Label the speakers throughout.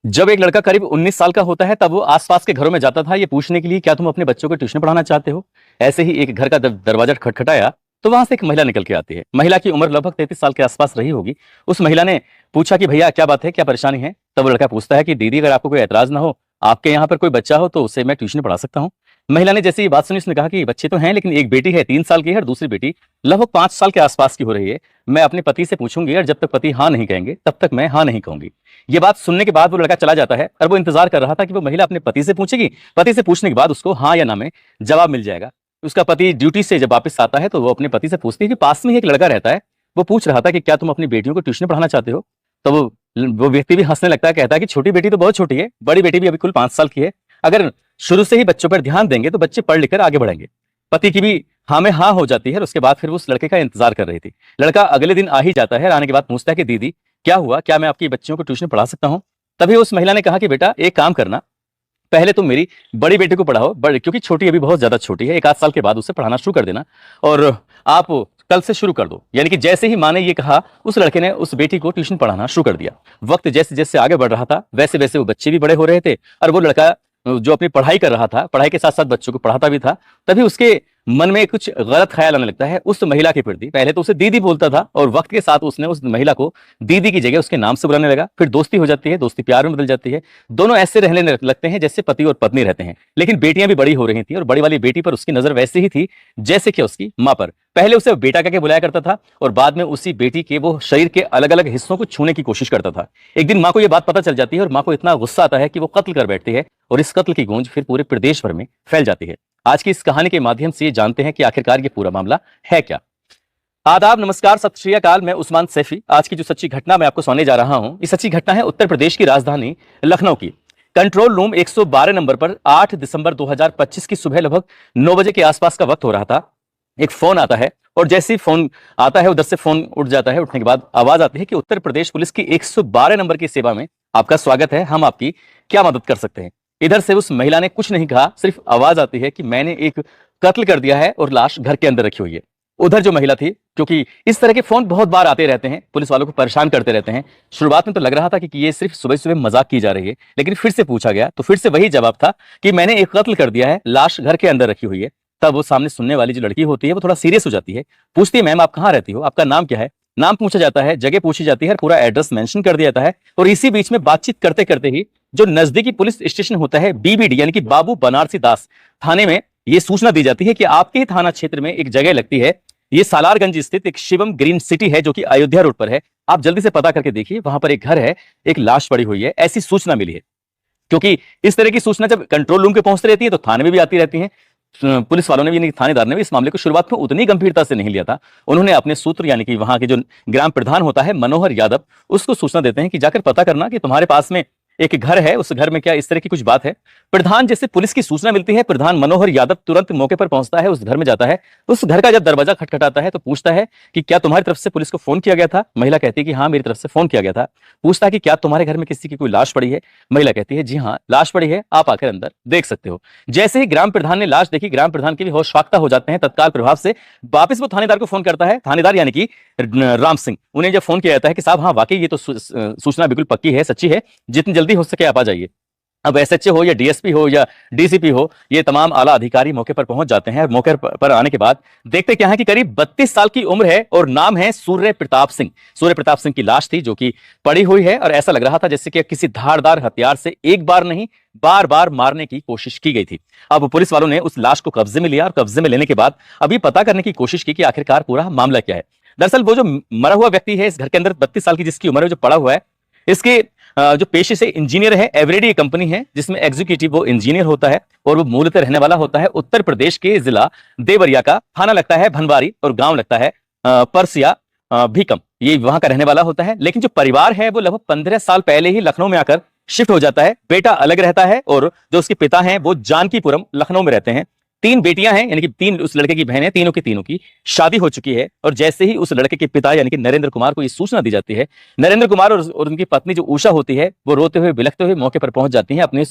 Speaker 1: जब एक लड़का करीब 19 साल का होता है तब वो आसपास के घरों में जाता था ये पूछने के लिए क्या तुम अपने बच्चों को ट्यूशन पढ़ाना चाहते हो। ऐसे ही एक घर का दरवाजा खटखटाया तो वहां से एक महिला निकल के आती है। महिला की उम्र लगभग 33 साल के आसपास रही होगी। उस महिला ने पूछा कि भैया क्या बात है, क्या परेशानी है। तब वो लड़का पूछता है कि दीदी अगर आपको कोई एतराज ना हो, आपके यहाँ पर कोई बच्चा हो तो उसे मैं ट्यूशन पढ़ा सकता हूँ। महिला ने जैसे ये बात सुनी उसने कहा कि बच्चे तो हैं लेकिन एक बेटी है 3 साल की है और दूसरी बेटी लगभग 5 साल के आसपास की हो रही है। मैं अपने पति से पूछूंगी और जब तक पति हाँ नहीं कहेंगे तब तक मैं हाँ नहीं कहूंगी। ये बात सुनने के बाद वो लड़का चला जाता है और वो इंतजार कर रहा था कि वो महिला अपने पति से पूछेगी। पति से पूछने के बाद उसको हाँ या ना में जवाब मिल जाएगा। उसका पति ड्यूटी से जब वापस आता है तो वो अपने पति से पूछती है कि पास में ही एक लड़का रहता है, वो पूछ रहा था कि क्या तुम अपनी बेटियों को ट्यूशन पढ़ाना चाहते हो। तो वो व्यक्ति भी हंसने लगता है, कहता है कि छोटी बेटी तो बहुत छोटी है, बड़ी बेटी भी अभी कुल 5 साल की है। अगर शुरू से ही बच्चों पर ध्यान देंगे तो बच्चे पढ़ लिख कर आगे बढ़ेंगे। पति की भी हाँ में हाँ हो जाती है और उसके बाद फिर वो उस लड़के का इंतजार कर रही थी। लड़का अगले दिन आ ही जाता है। आने के बाद पूछता है कि दीदी क्या हुआ, क्या मैं आपकी बच्चियों को ट्यूशन पढ़ा सकता हूँ। तभी उस महिला ने कहा कि बेटा एक काम करना, पहले तुम मेरी बड़ी बेटी को पढ़ाओ, बड़ी क्योंकि छोटी अभी बहुत ज्यादा छोटी है, 1 आध साल के बाद उसे पढ़ाना शुरू कर देना और आप कल से शुरू कर दो। यानी कि जैसे ही माँ ने ये कहा उस लड़के ने उस बेटी को ट्यूशन पढ़ाना शुरू कर दिया। वक्त जैसे जैसे आगे बढ़ रहा था वैसे वैसे वो बच्चे भी बड़े हो रहे थे और वो लड़का जो अपनी पढ़ाई कर रहा था, पढ़ाई के साथ साथ बच्चों को पढ़ाता भी था। तभी उसके मन में कुछ गलत ख्याल आने लगता है उस महिला के प्रति। पहले तो उसे दीदी बोलता था और वक्त के साथ उसने उस महिला को दीदी की जगह उसके नाम से बुलाने लगा। फिर दोस्ती हो जाती है, दोस्ती प्यार में बदल जाती है। दोनों ऐसे रहने लगते हैं जैसे पति और पत्नी रहते हैं। लेकिन बेटियां भी बड़ी हो रही थी और बड़ी वाली बेटी पर उसकी नजर वैसे ही थी जैसे कि उसकी माँ पर। पहले उसे बेटा कह के बुलाया करता था और बाद में उसी बेटी के वो शरीर के अलग अलग हिस्सों को छूने की कोशिश करता था। एक दिन माँ को यह बात पता चल जाती है और माँ को इतना गुस्सा आता है कि वो कत्ल कर बैठती है और इस कत्ल की गूंज फिर पूरे प्रदेश भर में फैल जाती है। आज की इस कहानी के माध्यम से ये जानते हैं कि आखिरकार ये पूरा मामला है क्या। आदाब, नमस्कार, सत श्री अकाल। मैं उस्मान सैफी। आज की जो सच्ची घटना मैं आपको सुनाने जा रहा हूं, ये सच्ची घटना है उत्तर प्रदेश की राजधानी लखनऊ की। कंट्रोल रूम 112 नंबर पर 8 दिसंबर 2025 की सुबह लगभग 9 बजे के आसपास का वक्त हो रहा था। एक फोन आता है और जैसे ही फोन आता है उधर से फोन उठ जाता है। उठने के बाद आवाज आती है कि उत्तर प्रदेश पुलिस की 112 नंबर की सेवा में आपका स्वागत है, हम आपकी क्या मदद कर सकते हैं। इधर से उस महिला ने कुछ नहीं कहा, सिर्फ आवाज आती है कि मैंने एक कत्ल कर दिया है और लाश घर के अंदर रखी हुई है। उधर जो महिला थी, क्योंकि इस तरह के फोन बहुत बार आते रहते हैं, पुलिस वालों को परेशान करते रहते हैं। शुरुआत में तो लग रहा था कि ये सिर्फ सुबह सुबह मजाक की जा रही है, लेकिन फिर से पूछा गया तो फिर से वही जवाब था कि मैंने एक कत्ल कर दिया है, लाश घर के अंदर रखी हुई है। तब वो सामने सुनने वाली जो लड़की होती है वो थोड़ा सीरियस हो जाती है, पूछती है मैम आप कहाँ रहती हो, आपका नाम क्या है। नाम पूछा जाता है, जगह पूछी जाती है, पूरा एड्रेस मेंशन कर दिया जाता है। और इसी बीच में बातचीत करते करते ही जो नजदीकी पुलिस स्टेशन होता है बीबीडी यानी कि बाबू बनारसी दास थाने में ये सूचना दी जाती है कि आपके ही थाना क्षेत्र में एक जगह लगती है, ये सालारगंज स्थित एक शिवम ग्रीन सिटी है जो कि अयोध्या रोड पर है। आप जल्दी से पता करके देखिए, वहां पर एक घर है, एक लाश पड़ी हुई है, ऐसी सूचना मिली है। क्योंकि इस तरह की सूचना जब कंट्रोल रूम के पहुंचती रहती है तो थाने में भी आती रहती है। पुलिस वालों ने भी, थानेदार ने भी इस मामले को शुरुआत में उतनी गंभीरता से नहीं लिया था। उन्होंने अपने सूत्र यानी कि वहां के जो ग्राम प्रधान होता है मनोहर यादव, उसको सूचना देते हैं कि जाकर पता करना कि तुम्हारे पास में एक घर है, उस घर में क्या इस तरह की कुछ बात है। प्रधान जैसे पुलिस की सूचना मिलती है, प्रधान मनोहर यादव तुरंत मौके पर पहुंचता है, उस घर में जाता है। उस घर का जब दरवाजा खटखटाता है तो पूछता है कि क्या तुम्हारी तरफ से पुलिस को फोन किया गया था। महिला कहती है कि हाँ मेरी तरफ से फोन किया गया था। पूछता है कि क्या तुम्हारे घर में किसी की कोई लाश पड़ी है। महिला कहती है जी हाँ लाश पड़ी है, आप आकर अंदर देख सकते हो। जैसे ही ग्राम प्रधान ने लाश देखी, ग्राम प्रधान के भी होश फाख्ता हो जाते हैं। तत्काल प्रभाव से वापस वो थानेदार को फोन करता है, थानेदार यानी कि राम सिंह। उन्हें जब फोन किया जाता है कि साहब हाँ वाकई ये तो सूचना बिल्कुल पक्की है, सच्ची है, जितनी जल्दी हो सके आप आ जाइए। अब एसएचओ हो या डीएसपी हो या डीसीपी हो, ये तमाम आला अधिकारी मौके पर पहुंच जाते हैं। मौके पर आने के बाद देखते क्या है कि करीब 32 साल की उम्र है और नाम है सूर्य प्रताप सिंह। सूर्य प्रताप सिंह की लाश थी जो कि पड़ी हुई है और ऐसा लग रहा था जैसे कि किसी धारदार हथियार से एक बार नहीं बार बार मारने की कोशिश की गई थी। अब पुलिस वालों ने उस लाश को कब्जे में लिया और कब्जे में लेने के बाद अभी पता करने की कोशिश की कि आखिरकार पूरा मामला क्या है। दरअसल वो जो मरा हुआ व्यक्ति है इस घर के अंदर, 32 साल की जिसकी उम्र है, जो पड़ा हुआ है, इसके जो पेशे से इंजीनियर है, एवरेडी कंपनी है जिसमें एग्जीक्यूटिव वो इंजीनियर होता है और वो मूलतः रहने वाला होता है उत्तर प्रदेश के जिला देवरिया का। थाना लगता है भनवारी और गांव लगता है परसिया भीकम। ये वहां का रहने वाला होता है। लेकिन जो परिवार है वो लगभग 15 साल पहले ही लखनऊ में आकर शिफ्ट हो जाता है। बेटा अलग रहता है और जो उसके पिता हैं वो जानकीपुरम लखनऊ में रहते हैं। 3 बेटियां हैं यानी कि 3 उस लड़के की बहनें, तीनों की शादी हो चुकी है। और जैसे ही उस लड़के के पिता यानी कि नरेंद्र कुमार को ये सूचना दी जाती है, नरेंद्र कुमार और उनकी पत्नी जो उषा होती है वो रोते हुए बिलखते हुए मौके पर पहुंच जाती हैं। अपने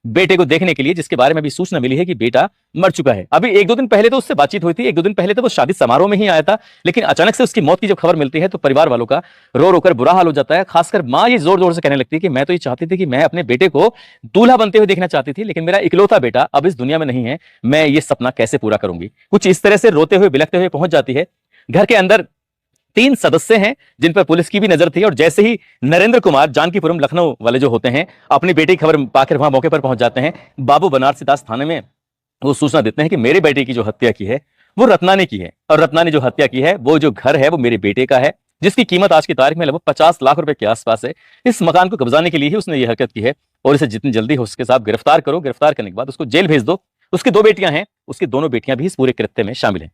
Speaker 1: बेटे को देखने के लिए, जिसके बारे में अभी सूचना मिली है कि बेटा मर चुका है। अभी एक दो दिन पहले तो उससे बातचीत हुई थी, एक दो दिन पहले तो वो शादी समारोह में ही आया था, लेकिन अचानक से उसकी मौत की जब खबर मिलती है तो परिवार वालों का रो रो कर बुरा हाल हो जाता है। खासकर मां ये जोर जोर से कहने लगती है कि मैं तो ये चाहती थी कि मैं अपने बेटे को दूल्हा बनते हुए देखना चाहती थी, लेकिन मेरा इकलौता बेटा अब इस दुनिया में नहीं है, मैं ये सपना कैसे पूरा करूंगी। कुछ इस तरह से रोते हुए बिलखते हुए पहुंच जाती है। घर के अंदर 3 सदस्य हैं जिन पर पुलिस की भी नजर थी, और जैसे ही नरेंद्र कुमार जानकीपुरम लखनऊ वाले जो होते हैं अपनी बेटी की खबर पाकर वहां मौके पर पहुंच जाते हैं। बाबू बनारसी दास थाने में वो सूचना देते हैं कि मेरे बेटे की जो हत्या की है वो रत्ना ने की है, और रत्ना ने जो हत्या की है वो जो घर है वो मेरे बेटे का है, जिसकी कीमत आज की तारीख में लगभग 50 लाख रुपए के आसपास है। इस मकान को कब्जाने के लिए ही उसने ये हरकत की है, और इसे जितनी जल्दी हो उसके साथ गिरफ्तार करो, गिरफ्तार करने के बाद उसको जेल भेज दो। उसकी 2 बेटियां हैं, उसकी दोनों बेटियां भी इस पूरे कृत्य में शामिल हैं।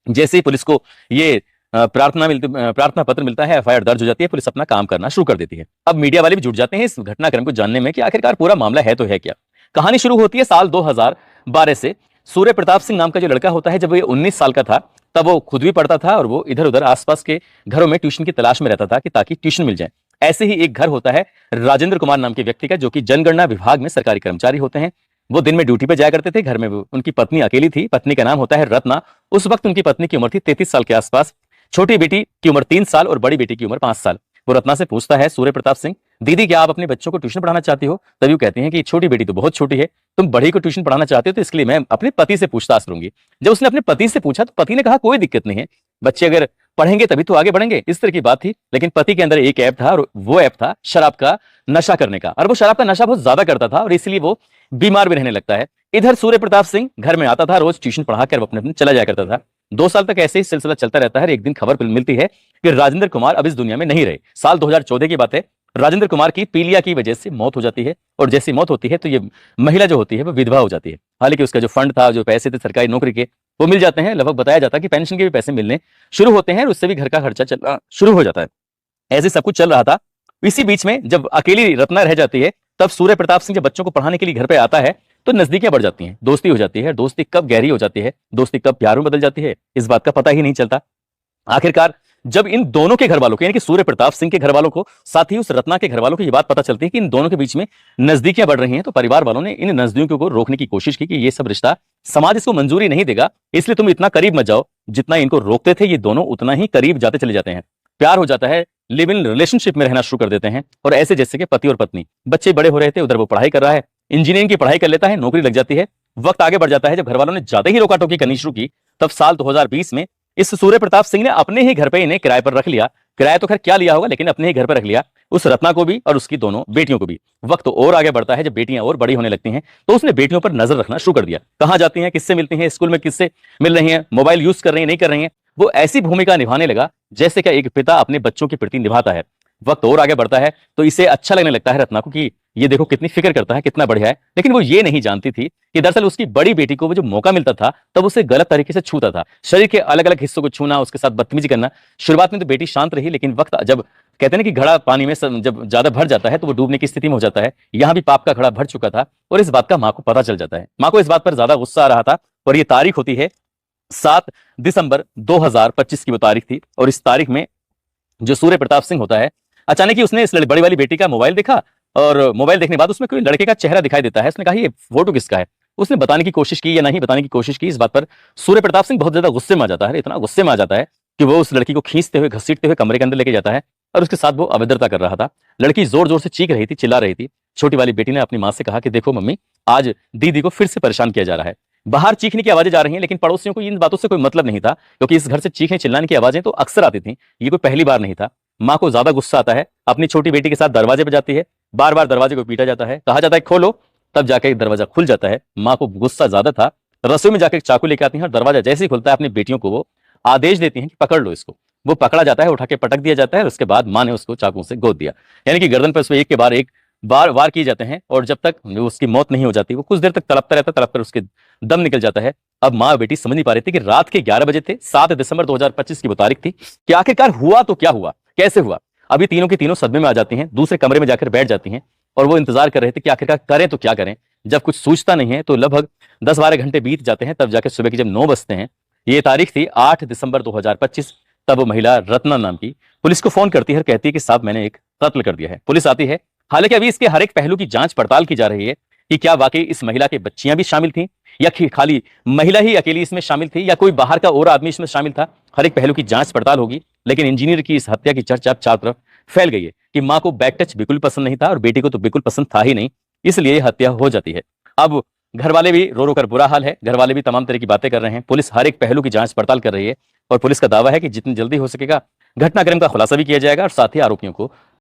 Speaker 1: जैसे ही पुलिस को ये प्रार्थना पत्र मिलता है, एफआईआर दर्ज हो जाती है, पुलिस अपना काम करना शुरू कर देती है। अब मीडिया वाले भी जुट जाते हैं इस घटनाक्रम को जानने में कि आखिरकार पूरा मामला है तो है क्या। कहानी शुरू होती है साल 2012 से। सूर्य प्रताप सिंह नाम का जो लड़का होता है, जब वो 19 साल का था तब वो खुद भी पढ़ता था और वो इधर उधर आसपास के घरों में ट्यूशन की तलाश में रहता था कि ताकि ट्यूशन मिल जाए। ऐसे ही एक घर होता है राजेंद्र कुमार नाम के व्यक्ति का, जो कि जनगणना विभाग में सरकारी कर्मचारी होते हैं। वो दिन में ड्यूटी पे जाया करते थे, घर में उनकी पत्नी अकेली थी। पत्नी का नाम होता है रत्ना। उस वक्त उनकी पत्नी की उम्र थी 33 साल के आसपास। छोटी बेटी की उम्र 3 साल और बड़ी बेटी की उम्र 5 साल। वो रत्ना से पूछता है सूर्य प्रताप सिंह, दीदी क्या आप अपने बच्चों को ट्यूशन पढ़ाना चाहती हो? तभी वो कहती हैं कि छोटी बेटी तो बहुत छोटी है, तुम बड़ी को ट्यूशन पढ़ाना चाहते हो तो इसके लिए मैं अपने पति से पूछताछ करूंगी। जब उसने अपने पति से पूछा तो पति ने कहा कोई दिक्कत नहीं है, बच्चे अगर पढ़ेंगे तभी तो आगे बढ़ेंगे, इस तरह की बात थी। लेकिन पति के अंदर एक ऐप था, और वो ऐप था शराब का नशा करने का, और वो शराब का नशा बहुत ज्यादा करता था और इसलिए वो बीमार भी रहने लगता है। इधर सूर्य प्रताप सिंह घर में आता था, रोज ट्यूशन पढ़ाकर वो अपने अपने चला जाया करता था। 2 साल तक ऐसे ही सिलसिला चलता रहता है। एक दिन खबर मिलती है कि राजेंद्र कुमार अब इस दुनिया में नहीं रहे। साल 2014 की बात है। राजेंद्र कुमार की पीलिया की वजह से मौत हो जाती है, और जैसी मौत होती है तो ये महिला जो होती है वो विधवा हो जाती है। हालांकि उसका जो फंड था, जो पैसे थे सरकारी नौकरी के, वो मिल जाते हैं। लगभग बताया जाता है कि पेंशन के भी पैसे मिलने शुरू होते हैं और उससे भी घर का खर्चा चलना शुरू हो जाता है। ऐसे सब कुछ चल रहा था। इसी बीच में जब अकेली रत्ना रह जाती है, तब सूर्य प्रताप सिंह जब बच्चों को पढ़ाने के लिए घर पे आता है तो नजदीकियां बढ़ जाती हैं, दोस्ती हो जाती है। दोस्ती कब गहरी हो जाती है, दोस्ती कब प्यार में बदल जाती है, इस बात का पता ही नहीं चलता। आखिरकार जब इन दोनों के घर वालों को, यानी कि सूर्य प्रताप सिंह के घर वालों को, साथ ही उस रत्ना के घर वालों को ये बात पता चलती है कि इन दोनों के बीच में नजदीकियां बढ़ रही हैं, तो परिवार वालों ने इन नजदीकियों को रोकने की कोशिश की कि ये सब रिश्ता समाज इसको मंजूरी नहीं देगा, इसलिए तुम इतना करीब मत जाओ। जितना इनको रोकते थे ये दोनों उतना ही करीब जाते चले जाते हैं। प्यार हो जाता है, लिव इन रिलेशनशिप में रहना शुरू कर देते हैं, और ऐसे जैसे कि पति और पत्नी। बच्चे बड़े हो रहे थे, उधर वो पढ़ाई कर रहा है, इंजीनियरिंग की पढ़ाई कर लेता है, नौकरी लग जाती है। वक्त आगे बढ़ जाता है। जब घर वालों ने ज्यादा ही रोका टोकी करनी शुरू की, तब साल 2020 में इस सूर्य प्रताप सिंह ने अपने ही घर पे इन्हें किराए पर रख लिया। किराया तो खैर क्या लिया होगा, लेकिन अपने ही घर पर रख लिया उस रत्ना को भी और उसकी दोनों बेटियों को भी। वक्त और आगे बढ़ता है। जब बेटियां और बड़ी होने लगती हैं तो उसने बेटियों पर नजर रखना शुरू कर दिया। कहां जाती हैं, किससे मिलती हैं, स्कूल में किससे मिल रही हैं, मोबाइल यूज कर रही हैं, नहीं कर रही हैं। वो ऐसी भूमिका निभाने लगा जैसे क्या एक पिता अपने बच्चों के प्रति निभाता है। वक्त और आगे बढ़ता है तो इसे अच्छा लगने लगता है रत्ना को कि ये देखो कितनी फिक्र करता है, कितना बढ़िया है। लेकिन वो ये नहीं जानती थी कि दरअसल उसकी बड़ी बेटी को वो जो मौका मिलता था तब उसे गलत तरीके से छूता था। शरीर के अलग अलग हिस्सों को छूना, उसके साथ बदतमीजी करना। शुरुआत में तो बेटी शांत रही, लेकिन वक्त जब कहते हैं ना कि घड़ा पानी में जब ज्यादा भर जाता है तो वो डूबने की स्थिति में हो जाता है। यहाँ भी पाप का घड़ा भर चुका था और इस बात का माँ को पता चल जाता है। माँ को इस बात पर ज्यादा गुस्सा आ रहा था, और ये तारीख होती है 7 दिसंबर 2025 की वो तारीख थी। और इस तारीख में जो सूर्य प्रताप सिंह होता है, अचानक ही उसने इस बड़ी वाली बेटी का मोबाइल देखा, और मोबाइल देखने के बाद उसमें कोई लड़के का चेहरा दिखाई देता है। उसने कहा ये फोटो किसका है। उसने बताने की कोशिश की या नहीं बताने की कोशिश की, इस बात पर सूर्य प्रताप सिंह बहुत ज्यादा गुस्से में आ जाता है। इतना गुस्से में आ जाता है कि वो उस लड़की को खींचते हुए घसीटते हुए कमरे के अंदर लेके जाता है, और उसके साथ वो अभद्रता कर रहा था। लड़की जोर जोर से चीख रही थी, चिल्ला रही थी। छोटी वाली बेटी ने अपनी माँ से कहा कि देखो मम्मी, आज दीदी को फिर से परेशान किया जा रहा है। बाहर चीखने की आवाजें जा रही हैं, लेकिन पड़ोसियों को इन बातों से कोई मतलब नहीं था, क्योंकि इस घर से चीखने चिल्लाने की आवाजें तो अक्सर आती थी, ये कोई पहली बार नहीं था। माँ को ज्यादा गुस्सा आता है, अपनी छोटी बेटी के साथ दरवाजे पर जाती है, बार बार दरवाजे को पीटा जाता है, कहा जाता है खोलो, तब जाके दरवाजा खुल जाता है। माँ को गुस्सा ज्यादा था, रसोई में जाकर चाकू लेके आती है, और दरवाजा जैसे ही खुलता है अपनी बेटियों को वो आदेश देती हैं कि पकड़ लो इसको। वो पकड़ा जाता है, उठा के पटक दिया जाता है, उसके बाद माँ ने उसको चाकू से गोद दिया, यानी कि गर्दन पर उसमें एक के बाद एक बार वार किए जाते हैं, और जब तक उसकी मौत नहीं हो जाती वो कुछ देर तक तड़पता रहता, तड़प कर उसके दम निकल जाता है। अब माँ और बेटी समझ नहीं पा रही थी कि रात के 11 बजे थे, 7 दिसंबर 2025 की वो तारीख थी, कि आखिरकार हुआ तो क्या हुआ, कैसे हुआ। अभी तीनों की तीनों सदमे में आ जाती हैं, दूसरे कमरे में जाकर बैठ जाती हैं, और वो इंतजार कर रहे थे कि आखिरकार करें तो क्या करें। जब कुछ सूझता नहीं है तो लगभग 10-12 घंटे बीत जाते हैं, तब जाकर सुबह के जब 9 बजते हैं, ये तारीख थी 8 दिसंबर 2025, तब वो महिला रत्ना नाम की पुलिस को फोन करती है और कहती है कि साहब मैंने एक कत्ल कर दिया है। पुलिस आती है, हालांकि अभी इसके हर एक पहलू की जांच पड़ताल की जा रही है, कि क्या वाकई इस महिला की बच्चियां भी शामिल थीं, या खाली महिला ही अकेली इसमें शामिल थी, या कोई बाहर का और आदमी इसमें शामिल था। हर एक पहलू की जांच पड़ताल होगी। लेकिन इंजीनियर की इस हत्या की चर्चा अब चारों तरफ फैल गई है कि मां को बैक टच बिल्कुल पसंद नहीं था और बेटी को तो बिल्कुल पसंद था ही नहीं, इसलिए हत्या हो जाती है। अब घर वाले भी रो रो कर बुरा हाल है, घर वाले भी तमाम तरह की बातें कर रहे हैं। पुलिस हर एक पहलू की जांच पड़ताल कर रही है और पुलिस का दावा है कि जितनी जल्दी हो सकेगा घटनाक्रम का खुलासा भी किया जाएगा और साथ ही आरोपियों को